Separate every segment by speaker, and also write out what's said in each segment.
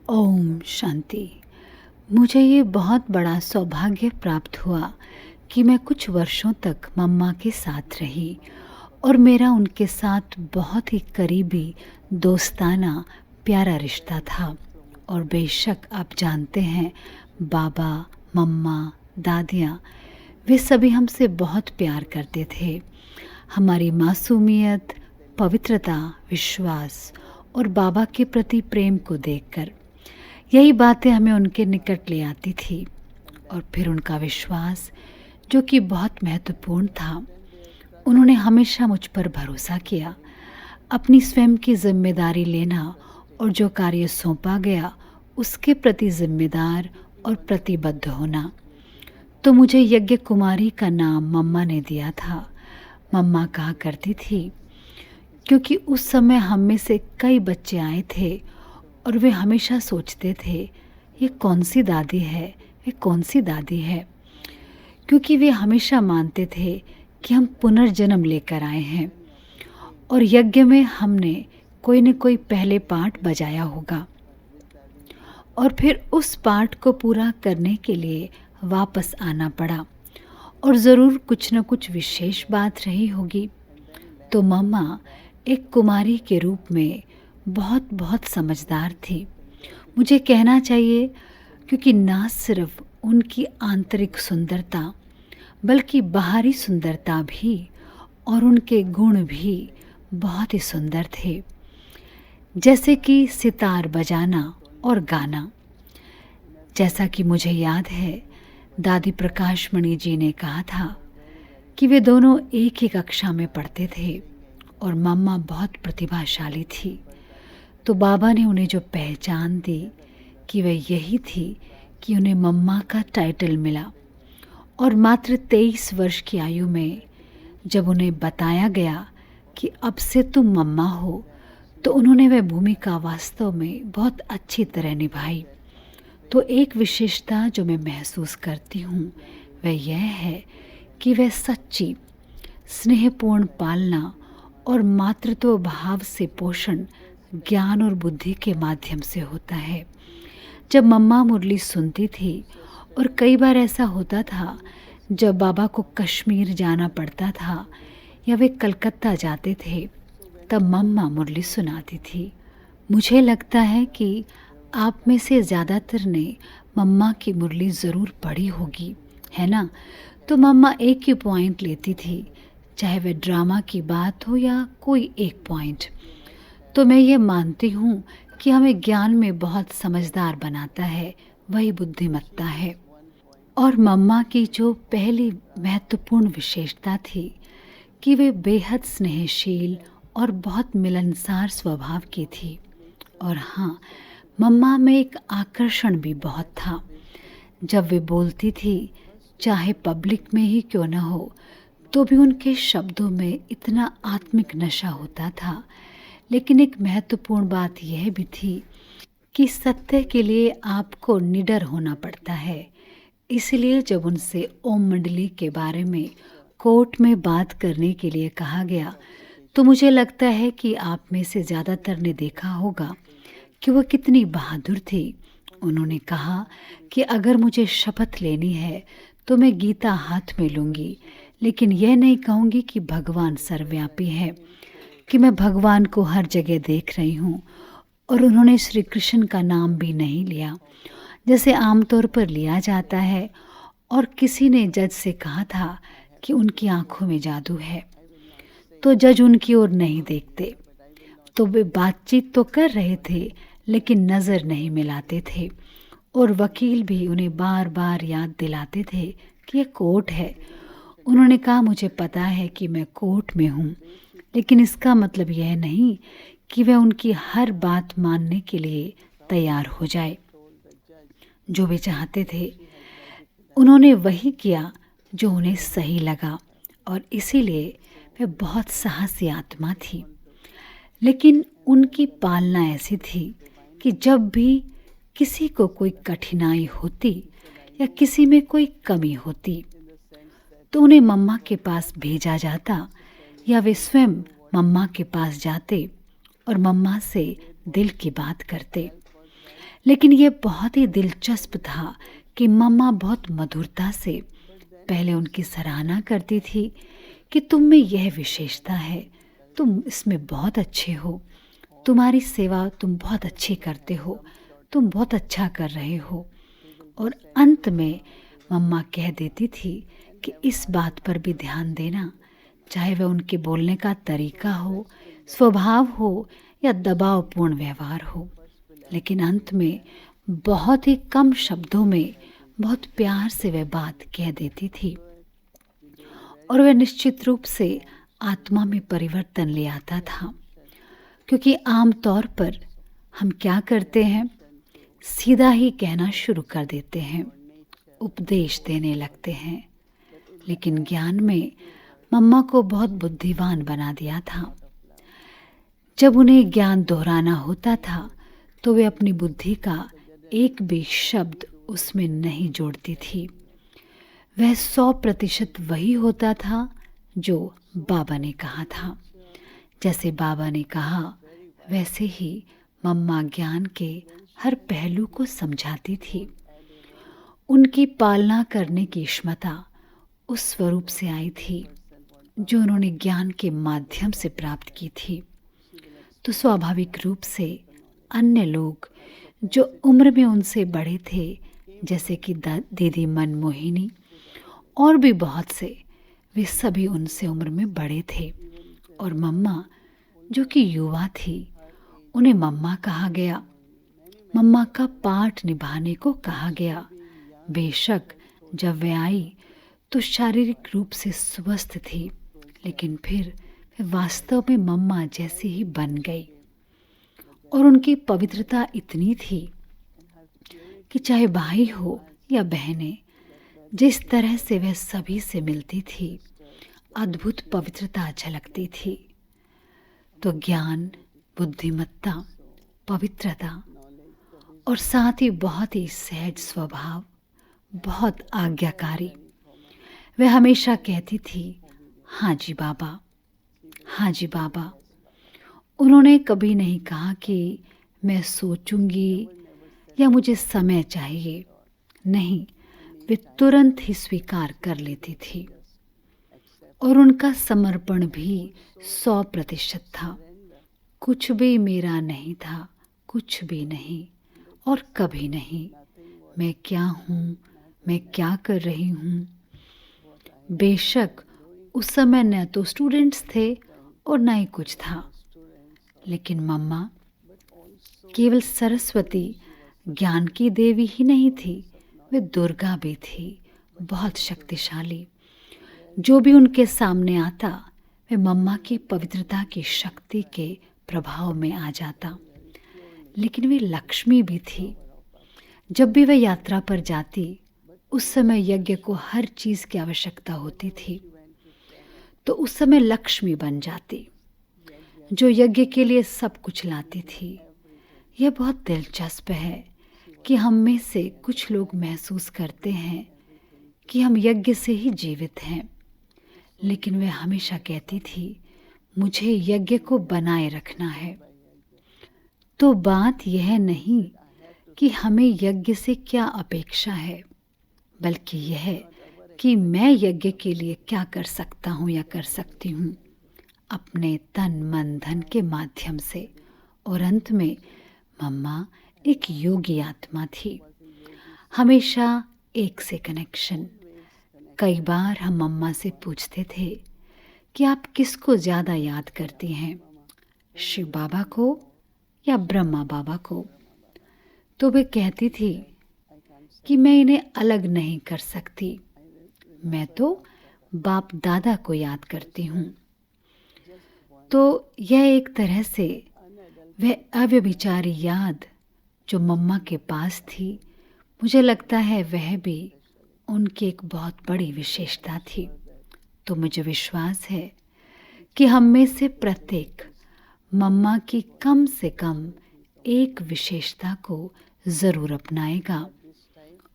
Speaker 1: ओम शांति। मुझे ये बहुत बड़ा सौभाग्य प्राप्त हुआ कि मैं कुछ वर्षों तक मम्मा के साथ रही और मेरा उनके साथ बहुत ही करीबी दोस्ताना प्यारा रिश्ता था। और बेशक आप जानते हैं, बाबा, मम्मा, दादियाँ वे सभी हमसे बहुत प्यार करते थे। हमारी मासूमियत, पवित्रता, विश्वास और बाबा के प्रति प्रेम को देखकर यही बातें हमें उनके निकट ले आती थी। और फिर उनका विश्वास, जो कि बहुत महत्वपूर्ण था, उन्होंने हमेशा मुझ पर भरोसा किया। अपनी स्वयं की जिम्मेदारी लेना और जो कार्य सौंपा गया उसके प्रति जिम्मेदार और प्रतिबद्ध होना। तो मुझे यज्ञ कुमारी का नाम मम्मा ने दिया था। मम्मा कहा करती थी, क्योंकि उस समय हम में से कई बच्चे आए थे और वे हमेशा सोचते थे, ये कौन सी दादी है, ये कौन सी दादी है, क्योंकि वे हमेशा मानते थे कि हम पुनर्जन्म लेकर आए हैं और यज्ञ में हमने कोई न कोई पहले पाठ बजाया होगा और फिर उस पाठ को पूरा करने के लिए वापस आना पड़ा और ज़रूर कुछ न कुछ विशेष बात रही होगी। तो मम्मा एक कुमारी के रूप में बहुत बहुत समझदार थी, मुझे कहना चाहिए, क्योंकि ना सिर्फ उनकी आंतरिक सुंदरता बल्कि बाहरी सुंदरता भी और उनके गुण भी बहुत ही सुंदर थे, जैसे कि सितार बजाना और गाना। जैसा कि मुझे याद है, दादी प्रकाश मणि जी ने कहा था कि वे दोनों एक ही कक्षा में पढ़ते थे और मम्मा बहुत प्रतिभाशाली थी। तो बाबा ने उन्हें जो पहचान दी कि वह यही थी कि उन्हें मम्मा का टाइटल मिला। और मात्र 23 वर्ष की आयु में जब उन्हें बताया गया कि अब से तुम मम्मा हो, तो उन्होंने वह भूमिका वास्तव में बहुत अच्छी तरह निभाई। तो एक विशेषता जो मैं महसूस करती हूँ वह यह है कि वह सच्ची, स्नेहपूर्ण पालना और मातृत्व भाव से पोषण ज्ञान और बुद्धि के माध्यम से होता है। जब मम्मा मुरली सुनती थी, और कई बार ऐसा होता था जब बाबा को कश्मीर जाना पड़ता था या वे कलकत्ता जाते थे, तब मम्मा मुरली सुनाती थी। मुझे लगता है कि आप में से ज़्यादातर ने मम्मा की मुरली ज़रूर पढ़ी होगी, है ना? तो मम्मा एक ही पॉइंट लेती थी, चाहे वह ड्रामा की बात हो या कोई एक पॉइंट। तो मैं ये मानती हूँ कि हमें ज्ञान में बहुत समझदार बनाता है, वही बुद्धिमत्ता है। और मम्मा की जो पहली महत्वपूर्ण विशेषता थी कि वे बेहद स्नेहशील और बहुत मिलनसार स्वभाव की थी। और हाँ, मम्मा में एक आकर्षण भी बहुत था। जब वे बोलती थी, चाहे पब्लिक में ही क्यों न हो, तो भी उनके शब्दों में इतना आत्मिक नशा होता था। लेकिन एक महत्वपूर्ण बात यह भी थी कि सत्य के लिए आपको निडर होना पड़ता है। इसलिए जब उनसे ओम मंडली के बारे में कोर्ट में बात करने के लिए कहा गया, तो मुझे लगता है कि आप में से ज़्यादातर ने देखा होगा कि वो कितनी बहादुर थी। उन्होंने कहा कि अगर मुझे शपथ लेनी है तो मैं गीता हाथ में लूँगी, लेकिन यह नहीं कहूँगी कि भगवान सर्वव्यापी है, कि मैं भगवान को हर जगह देख रही हूँ। और उन्होंने श्री कृष्ण का नाम भी नहीं लिया, जैसे आमतौर पर लिया जाता है। और किसी ने जज से कहा था कि उनकी आंखों में जादू है, तो जज उनकी ओर नहीं देखते। तो वे बातचीत तो कर रहे थे, लेकिन नज़र नहीं मिलाते थे। और वकील भी उन्हें बार बार याद दिलाते थे कि यह कोर्ट है। उन्होंने कहा, मुझे पता है कि मैं कोर्ट में हूँ, लेकिन इसका मतलब यह नहीं कि वह उनकी हर बात मानने के लिए तैयार हो जाए। जो वे चाहते थे, उन्होंने वही किया जो उन्हें सही लगा, और इसीलिए वह बहुत साहसी आत्मा थी। लेकिन उनकी पालना ऐसी थी कि जब भी किसी को कोई कठिनाई होती या किसी में कोई कमी होती, तो उन्हें मम्मा के पास भेजा जाता या वे स्वयं मम्मा के पास जाते और मम्मा से दिल की बात करते। लेकिन ये बहुत ही दिलचस्प था कि मम्मा बहुत मधुरता से पहले उनकी सराहना करती थी कि तुम में यह विशेषता है, तुम इसमें बहुत अच्छे हो, तुम्हारी सेवा तुम बहुत अच्छी करते हो, तुम बहुत अच्छा कर रहे हो। और अंत में मम्मा कह देती थी कि इस बात पर भी ध्यान देना, चाहे वह उनके बोलने का तरीका हो, स्वभाव हो या दबावपूर्ण व्यवहार हो, लेकिन अंत में बहुत ही कम शब्दों में बहुत प्यार से वह बात कह देती थी और वह निश्चित रूप से आत्मा में परिवर्तन ले आता था। क्योंकि आम तौर पर हम क्या करते हैं, सीधा ही कहना शुरू कर देते हैं, उपदेश देने लगते हैं। लेकिन ज्ञान में मम्मा को बहुत बुद्धिमान बना दिया था। जब उन्हें ज्ञान दोहराना होता था तो वे अपनी बुद्धि का एक भी शब्द उसमें नहीं जोड़ती थी। वह 100% वही होता था जो बाबा ने कहा था। जैसे बाबा ने कहा वैसे ही मम्मा ज्ञान के हर पहलू को समझाती थी। उनकी पालना करने की क्षमता उस स्वरूप से आई थी जो उन्होंने ज्ञान के माध्यम से प्राप्त की थी। तो स्वाभाविक रूप से अन्य लोग जो उम्र में उनसे बड़े थे, जैसे कि दीदी मनमोहिनी और भी बहुत से, वे सभी उनसे उम्र में बड़े थे। और मम्मा जो कि युवा थी, उन्हें मम्मा कहा गया, मम्मा का पाठ निभाने को कहा गया। बेशक जब वे आई तो शारीरिक रूप से स्वस्थ थी, लेकिन फिर वे वास्तव में मम्मा जैसी ही बन गई। और उनकी पवित्रता इतनी थी कि चाहे भाई हो या बहनें, जिस तरह से वह सभी से मिलती थी, अद्भुत पवित्रता झलकती थी। तो ज्ञान, बुद्धिमत्ता, पवित्रता और साथ ही बहुत ही सहज स्वभाव, बहुत आज्ञाकारी। वह हमेशा कहती थी, हाँ जी बाबा, हाँ जी बाबा। उन्होंने कभी नहीं कहा कि मैं सोचूंगी या मुझे समय चाहिए। नहीं, वे तुरंत ही स्वीकार कर लेती थी। और उनका समर्पण भी 100% था। कुछ भी मेरा नहीं था, कुछ भी नहीं और कभी नहीं। मैं क्या हूँ, मैं क्या कर रही हूँ। बेशक उस समय न तो स्टूडेंट्स थे और न ही कुछ था, लेकिन मम्मा केवल सरस्वती ज्ञान की देवी ही नहीं थी, वे दुर्गा भी थी, बहुत शक्तिशाली। जो भी उनके सामने आता वे मम्मा की पवित्रता की शक्ति के प्रभाव में आ जाता। लेकिन वे लक्ष्मी भी थी। जब भी वह यात्रा पर जाती, उस समय यज्ञ को हर चीज़ की आवश्यकता होती थी, तो उस समय लक्ष्मी बन जाती, जो यज्ञ के लिए सब कुछ लाती थी। यह बहुत दिलचस्प है कि हम में से कुछ लोग महसूस करते हैं कि हम यज्ञ से ही जीवित हैं, लेकिन वह हमेशा कहती थी, मुझे यज्ञ को बनाए रखना है। तो बात यह नहीं कि हमें यज्ञ से क्या अपेक्षा है, बल्कि यह कि मैं यज्ञ के लिए क्या कर सकता हूँ या कर सकती हूँ अपने तन मन धन के माध्यम से। और अंत में मम्मा एक योगी आत्मा थी, हमेशा एक से कनेक्शन। कई बार हम मम्मा से पूछते थे कि आप किसको ज़्यादा याद करती हैं, शिव बाबा को या ब्रह्मा बाबा को। तो वे कहती थी कि मैं इन्हें अलग नहीं कर सकती, मैं तो बाप दादा को याद करती हूँ। तो यह एक तरह से वह अव्यभिचारी याद जो मम्मा के पास थी, मुझे लगता है वह भी उनकी एक बहुत बड़ी विशेषता थी। तो मुझे विश्वास है कि हम में से प्रत्येक मम्मा की कम से कम एक विशेषता को ज़रूर अपनाएगा।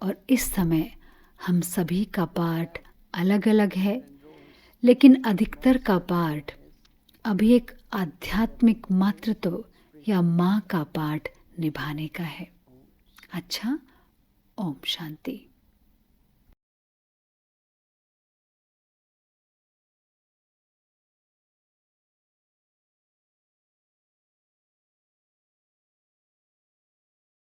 Speaker 1: और इस समय हम सभी का पाठ अलग अलग है, लेकिन अधिकतर का पाठ अभी एक आध्यात्मिक मातृत्व या माँ का पाठ निभाने का है। अच्छा, ओम शांति।